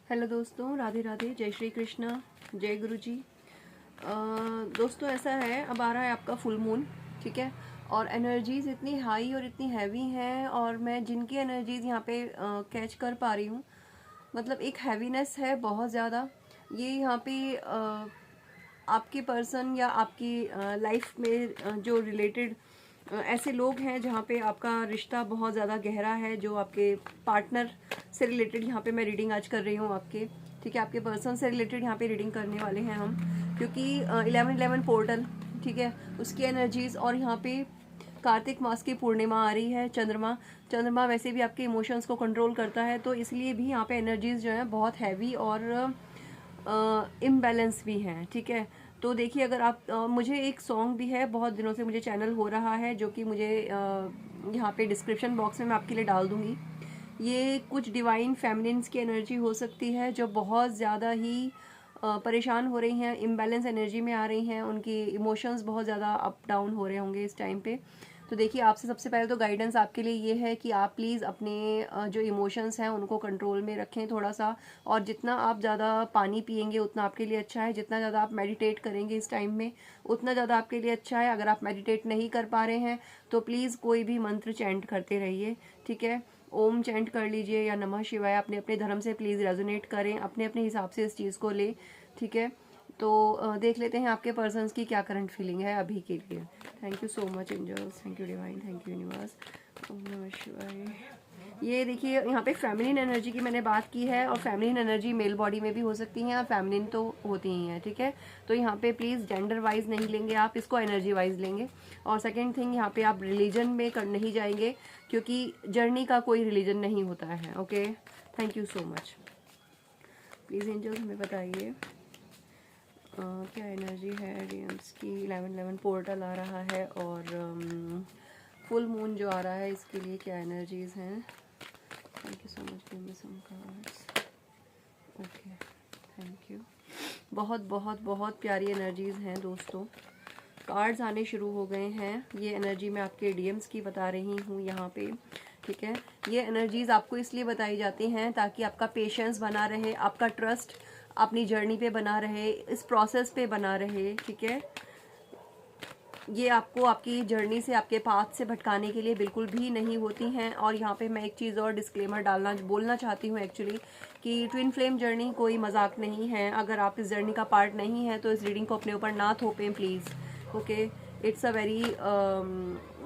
Hello दोस्तों, राधे राधे, जय श्री कृष्णा, जय गुरु जी। दोस्तों ऐसा है, अब आ रहा है आपका फुल मून, ठीक है। और एनर्जीज इतनी हाई और इतनी हैवी हैं, और मैं जिनकी एनर्जीज यहाँ पे कैच कर पा रही हूँ, मतलब एक हैवीनेस है बहुत ज़्यादा। ये यहाँ पे आपके पर्सन या आपकी लाइफ में जो रिलेटेड ऐसे लोग हैं जहाँ पे आपका रिश्ता बहुत ज़्यादा गहरा है, जो आपके पार्टनर से रिलेटेड यहाँ पे मैं रीडिंग आज कर रही हूँ आपके, ठीक है। आपके पर्सन से रिलेटेड यहाँ पे रीडिंग करने वाले हैं हम, क्योंकि 11/11 पोर्टल, ठीक है, उसकी एनर्जीज। और यहाँ पे कार्तिक मास की पूर्णिमा आ रही है, चंद्रमा चंद्रमा वैसे भी आपके इमोशंस को कंट्रोल करता है, तो इसलिए भी यहाँ पे एनर्जीज जो है बहुत हैवी और इम्बैलेंस भी हैं, ठीक है। तो देखिए, अगर आप मुझे एक सॉन्ग भी है, बहुत दिनों से मुझे चैनल हो रहा है, जो कि मुझे यहाँ पे डिस्क्रिप्शन बॉक्स में मैं आपके लिए डाल दूँगी। ये कुछ डिवाइन फेमिनिन्स की एनर्जी हो सकती है, जो बहुत ज़्यादा ही परेशान हो रही हैं, इम्बैलेंस एनर्जी में आ रही हैं, उनकी इमोशंस बहुत ज़्यादा अप डाउन हो रहे होंगे इस टाइम पे। तो देखिए, आपसे सबसे पहले तो गाइडेंस आपके लिए ये है कि आप प्लीज़ अपने जो इमोशंस हैं उनको कंट्रोल में रखें थोड़ा सा। और जितना आप ज़्यादा पानी पिएंगे उतना आपके लिए अच्छा है, जितना ज़्यादा आप मेडिटेट करेंगे इस टाइम में उतना ज़्यादा आपके लिए अच्छा है। अगर आप मेडिटेट नहीं कर पा रहे हैं तो प्लीज़ कोई भी मंत्र चैंट करते रहिए, ठीक है। ओम चैंट कर लीजिए या नमः शिवाय, अपने अपने धर्म से प्लीज़ रेजोनेट करें, अपने अपने हिसाब से इस चीज़ को ले, ठीक है। तो देख लेते हैं आपके पर्सन्स की क्या करंट फीलिंग है अभी के लिए। Thank you so much angels, thank you divine, thank you universe. Om नमः शिवाय। ये देखिए, यहाँ पे फेमिनिन एनर्जी की मैंने बात की है, और फेमिनिन एनर्जी मेल बॉडी में भी हो सकती है, और फेमिनिन तो होती ही है, ठीक है। तो यहाँ पे प्लीज़ जेंडर वाइज नहीं लेंगे आप इसको, एनर्जी वाइज लेंगे। और सेकंड थिंग, यहाँ पे आप रिलीजन में कर नहीं जाएंगे, क्योंकि जर्नी का कोई रिलीजन नहीं होता है, okay. Thank you so much. Please angels हमें बताइए क्या एनर्जी है डीएम्स की। 11/11 पोर्टल आ रहा है, और फुल मून जो आ रहा है इसके लिए क्या एनर्जीज हैं। Thank you so much, give me some cards. Okay, thank you. बहुत बहुत बहुत प्यारी एनर्जीज हैं दोस्तों, कार्ड्स आने शुरू हो गए हैं। ये एनर्जी मैं आपके डीएम्स की बता रही हूँ यहाँ पे, ठीक है। ये एनर्जीज आपको इसलिए बताई जाती हैं ताकि आपका पेशेंस बना रहे, आपका ट्रस्ट अपनी जर्नी पे बना रहे, इस प्रोसेस पे बना रहे, ठीक है। ये आपको आपकी जर्नी से, आपके पाथ से भटकाने के लिए बिल्कुल भी नहीं होती हैं। और यहाँ पे मैं एक चीज़ और डिस्क्लेमर बोलना चाहती हूँ एक्चुअली, कि ट्विन फ्लेम जर्नी कोई मजाक नहीं है। अगर आप इस जर्नी का पार्ट नहीं है तो इस रीडिंग को अपने ऊपर ना थोपें please, okay. It's a very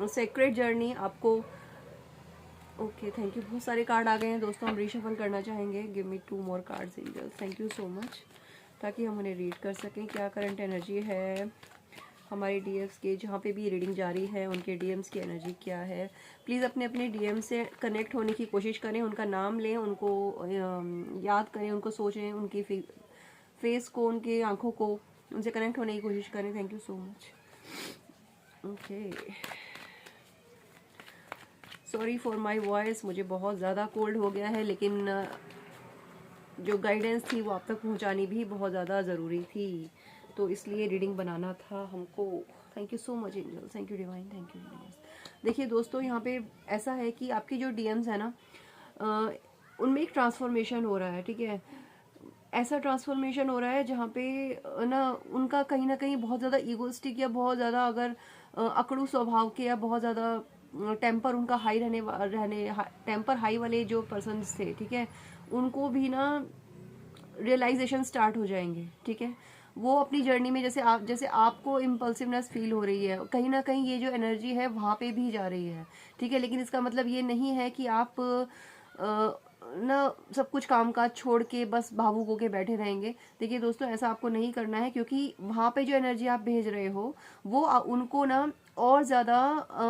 sacred journey आपको। Okay, thank you. बहुत सारे कार्ड आ गए हैं दोस्तों, हम रीशफल करना चाहेंगे। Give me 2 more cards angels, thank you so much, ताकि हम उन्हें रीड कर सकें। क्या करंट एनर्जी है हमारे डीएम्स के, जहाँ पे भी रीडिंग जारी है उनके डीएम्स की एनर्जी क्या है। प्लीज़ अपने अपने डीएम से कनेक्ट होने की कोशिश करें, उनका नाम लें, उनको याद करें, उनको सोचें, उनकी फेस को, उनकी आंखों को, उनसे कनेक्ट होने की कोशिश करें। Thank you so much. Okay, sorry for my voice, मुझे बहुत ज़्यादा कोल्ड हो गया है, लेकिन जो गाइडेंस थी वो आप तक पहुंचानी भी बहुत ज़्यादा ज़रूरी थी, तो इसलिए रीडिंग बनाना था हमको। Thank you so much angel, thank you divine, thank you universe. देखिए दोस्तों, यहाँ पे ऐसा है कि आपकी जो डीएम्स है ना, उनमें एक ट्रांसफॉर्मेशन हो रहा है, ठीक है। ऐसा ट्रांसफॉर्मेशन हो रहा है जहाँ पे ना उनका कहीं ना कहीं बहुत ज़्यादा ईगोस्टिक, या बहुत ज़्यादा अगर अकड़ू स्वभाव के, या बहुत ज़्यादा टेम्पर उनका हाई टेम्पर हाई वाले जो पर्सन्स थे, ठीक है, उनको भी ना रियलाइजेशन स्टार्ट हो जाएंगे, ठीक है। वो अपनी जर्नी में, जैसे आपको इम्पल्सिवनेस फील हो रही है, कहीं ना कहीं ये जो एनर्जी है वहाँ पे भी जा रही है, ठीक है। लेकिन इसका मतलब ये नहीं है कि आप ना सब कुछ काम काज छोड़ के बस भावुक होके बैठे रहेंगे। देखिए दोस्तों, ऐसा आपको नहीं करना है, क्योंकि वहाँ पे जो एनर्जी आप भेज रहे हो वो उनको ना और ज़्यादा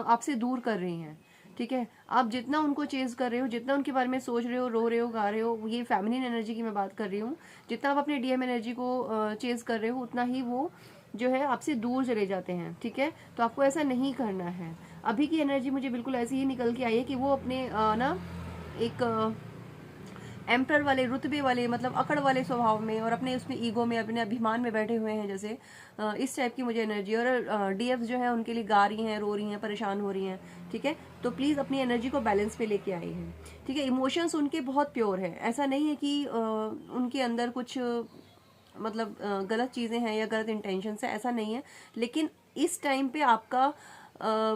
आपसे दूर कर रही हैं, ठीक है। आप जितना उनको चेज कर रहे हो, जितना उनके बारे में सोच रहे हो, रो रहे हो, गा रहे हो, ये फेमिनिन एनर्जी की मैं बात कर रही हूँ, जितना आप अपने डीएम एनर्जी को चेज कर रहे हो, उतना ही वो जो है आपसे दूर चले जाते हैं, ठीक है। तो आपको ऐसा नहीं करना है। अभी की एनर्जी मुझे बिल्कुल ऐसी ही निकल के आई है कि वो अपने ना एक एम्पर वाले, रुतबे वाले, मतलब अकड़ वाले स्वभाव में और अपने उसमें ईगो में, अपने अभिमान में बैठे हुए हैं जैसे, इस टाइप की मुझे एनर्जी। और डीएफ जो है उनके लिए गा रही हैं, रो रही हैं, परेशान हो रही हैं, ठीक है। तो प्लीज़ अपनी एनर्जी को बैलेंस पे लेके आई हैं, ठीक है। इमोशंस उनके बहुत प्योर है, ऐसा नहीं है कि उनके अंदर कुछ मतलब गलत चीज़ें हैं या गलत इंटेंशन है, ऐसा नहीं है। लेकिन इस टाइम पे आपका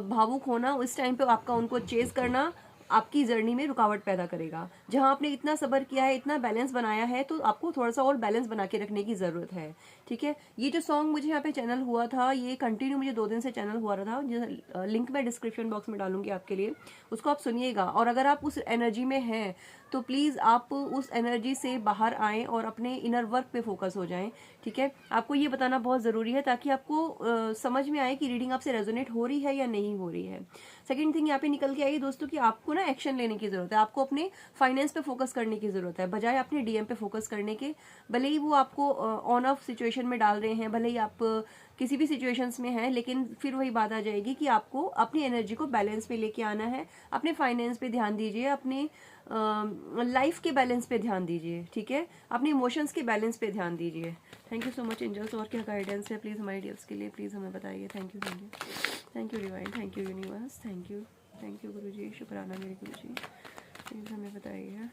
भावुक होना, उस टाइम पे आपका उनको चेस करना आपकी जर्नी में रुकावट पैदा करेगा। जहां आपने इतना सब्र किया है, इतना बैलेंस बनाया है, तो आपको थोड़ा सा और बैलेंस बना के रखने की ज़रूरत है, ठीक है। ये जो सॉन्ग मुझे यहाँ पे चैनल हुआ था, ये कंटिन्यू मुझे 2 दिन से चैनल हुआ रहा था, लिंक मैं डिस्क्रिप्शन बॉक्स में डालूंगी आपके लिए, उसको आप सुनिएगा। और अगर आप उस एनर्जी में हैं तो प्लीज़ आप उस एनर्जी से बाहर आएँ और अपने इनर वर्क पे फोकस हो जाएं, ठीक है। आपको ये बताना बहुत ज़रूरी है ताकि आपको समझ में आए कि रीडिंग आपसे रेजोनेट हो रही है या नहीं हो रही है। सेकंड थिंग यहाँ पे निकल के आई दोस्तों कि आपको ना एक्शन लेने की ज़रूरत है, आपको अपने फाइनेंस पे फोकस करने की ज़रूरत है, बजाय अपने डीएम पे फोकस करने के। भले ही वो आपको ऑन ऑफ सिचुएशन में डाल रहे हैं, भले ही आप किसी भी सिचुएशंस में हैं, लेकिन फिर वही बात आ जाएगी कि आपको अपनी एनर्जी को बैलेंस पे लेके आना है। अपने फाइनेंस पे ध्यान दीजिए, अपने लाइफ के बैलेंस पे ध्यान दीजिए, ठीक है। अपने इमोशंस के बैलेंस पे ध्यान दीजिए। Thank you so much angels. और क्या गाइडेंस है प्लीज़ हमारे डियर्स के लिए, प्लीज़ हमें बताइए। Thank you, thank you, thank you divine, thank you universe, thank you गुरु जी, शुक्राना मेरे गुरु जी, प्लीज़ हमें बताइए।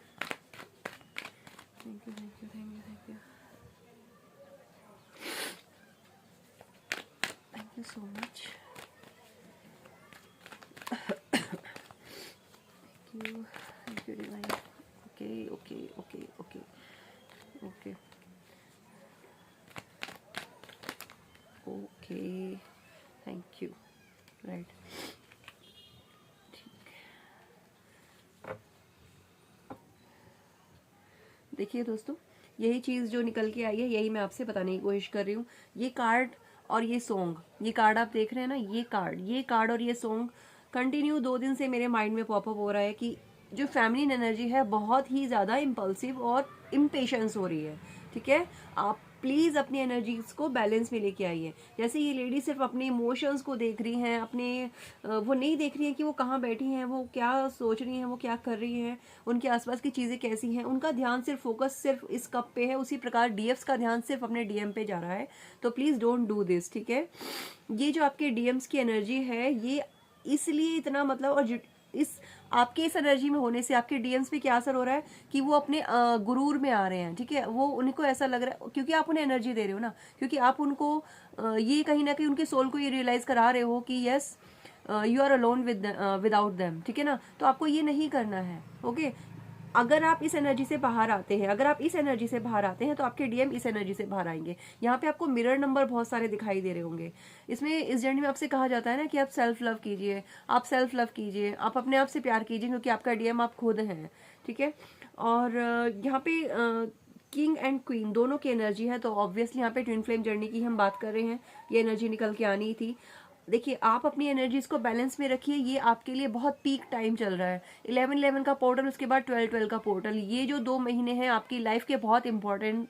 Thank you, thank you, thank you, thank you, thank you so much. Thank you divine. Okay okay okay okay okay okay, thank you, right, ठीक। देखिए दोस्तों, यही चीज़ जो निकल के आई है यही मैं आपसे बताने की कोशिश कर रही हूँ। ये कार्ड और ये सॉन्ग, ये कार्ड आप देख रहे हैं ना, ये कार्ड और ये सॉन्ग कंटिन्यू 2 दिन से मेरे माइंड में पॉपअप हो रहा है कि जो फेमिनिन एनर्जी है बहुत ही ज़्यादा इम्पल्सिव और इम्पेशंस हो रही है, ठीक है। आप प्लीज़ अपनी एनर्जीज को बैलेंस में लेके आइए। जैसे ये लेडी सिर्फ अपने इमोशंस को देख रही हैं, अपने वो नहीं देख रही हैं कि वो कहाँ बैठी हैं, वो क्या सोच रही हैं, वो क्या कर रही हैं, उनके आसपास की चीज़ें कैसी हैं। उनका ध्यान सिर्फ फोकस सिर्फ इस कप पे है। उसी प्रकार डीएफ्स का ध्यान सिर्फ अपने डीएम पे जा रहा है। तो प्लीज़ डोंट डू दिस, ठीक है। ये जो आपके डीएम्स की एनर्जी है, ये इसलिए इतना मतलब, और इस आपके इस एनर्जी में होने से आपके डीएम्स पे क्या असर हो रहा है कि वो अपने गुरूर में आ रहे हैं, ठीक है। वो उनको ऐसा लग रहा है क्योंकि आप उन्हें एनर्जी दे रहे हो ना, क्योंकि आप उनको ये कहीं ना कहीं उनके सोल को ये रियलाइज करा रहे हो कि yes you are alone without them, ठीक है ना। तो आपको ये नहीं करना है, ओके। अगर आप इस एनर्जी से बाहर आते हैं, अगर आप इस एनर्जी से बाहर आते हैं तो आपके डीएम इस एनर्जी से बाहर आएंगे। यहाँ पे आपको मिरर नंबर बहुत सारे दिखाई दे रहे होंगे। इसमें इस जर्नी में आपसे कहा जाता है ना कि आप सेल्फ लव कीजिए, आप सेल्फ लव कीजिए, आप अपने आप से प्यार कीजिए, क्योंकि आपका डीएम आप खुद हैं, ठीक है। और यहाँ पे किंग एंड क्वीन दोनों की एनर्जी है, तो ऑब्वियसली यहाँ पे ट्विन फ्लेम जर्नी की हम बात कर रहे हैं, ये एनर्जी निकल के आनी थी। देखिए, आप अपनी एनर्जीज को बैलेंस में रखिए, ये आपके लिए बहुत पीक टाइम चल रहा है। 11-11 का पोर्टल, उसके बाद 12-12 का पोर्टल, ये जो 2 महीने हैं आपकी लाइफ के बहुत इंपॉर्टेंट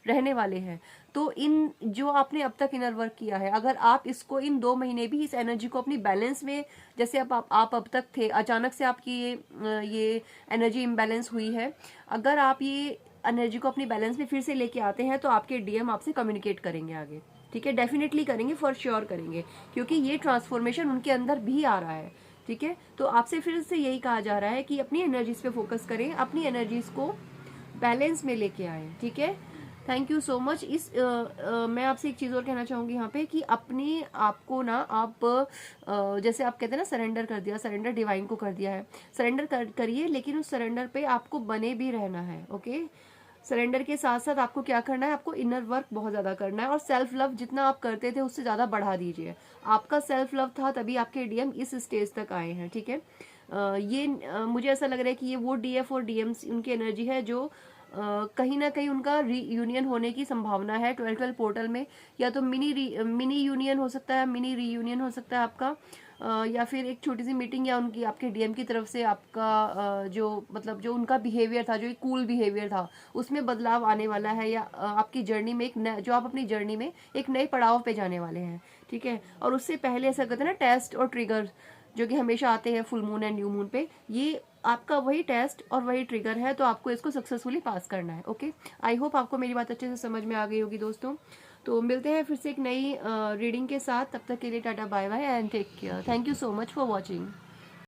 रहने वाले हैं। तो इन जो आपने अब तक इनर वर्क किया है, अगर आप इसको इन 2 महीने भी इस एनर्जी को अपनी बैलेंस में, जैसे आप अब तक थे, अचानक से आपकी ये एनर्जी इम्बैलेंस हुई है, अगर आप ये एनर्जी को अपनी बैलेंस में फिर से लेके आते हैं तो आपके डीएम आपसे कम्युनिकेट करेंगे आगे, ठीक है। डेफिनेटली करेंगे, फॉर श्योर करेंगे, क्योंकि ये ट्रांसफॉर्मेशन उनके अंदर भी आ रहा है, ठीक है। तो आपसे फिर से यही कहा जा रहा है कि अपनी एनर्जीज पे फोकस करें, अपनी एनर्जीज को बैलेंस में लेके आए, ठीक है। Thank you so much. मैं आपसे एक चीज़ और कहना चाहूँगी यहाँ पे कि अपने आप को ना आप जैसे आप कहते हैं ना सरेंडर कर दिया, सरेंडर डिवाइन को कर दिया है, सरेंडर करिए, लेकिन उस सरेंडर पे आपको बने भी रहना है, ओके। सरेंडर के साथ साथ आपको क्या करना है, आपको इनर वर्क बहुत ज़्यादा करना है, और सेल्फ लव जितना आप करते थे उससे ज़्यादा बढ़ा दीजिए। आपका सेल्फ लव था तभी आपके डीएम इस स्टेज तक आए हैं, ठीक है। मुझे ऐसा लग रहा है कि ये वो डीएफ और डीएम्स उनकी एनर्जी है जो कहीं ना कहीं उनका रीयूनियन होने की संभावना है 12-12 पोर्टल में। या तो मिनी यूनियन हो सकता है, मिनी रीयूनियन हो सकता है आपका, या फिर एक छोटी सी मीटिंग, या उनकी आपके डीएम की तरफ से आपका जो मतलब जो उनका बिहेवियर था, जो एक कूल बिहेवियर था, उसमें बदलाव आने वाला है, या आपकी जर्नी में जो आप अपनी जर्नी में एक नए पड़ाव पे जाने वाले हैं, ठीक है। और उससे पहले ऐसा कहते हैं ना टेस्ट और ट्रिगर, जो कि हमेशा आते हैं full moon and new moon पे। ये आपका वही टेस्ट और वही ट्रिगर है, तो आपको इसको सक्सेसफुली पास करना है। ओके, आई होप आपको मेरी बात अच्छे से समझ में आ गई होगी दोस्तों। तो मिलते हैं फिर से एक नई रीडिंग के साथ, तब तक के लिए tata bye bye and take care. Thank you so much for watching.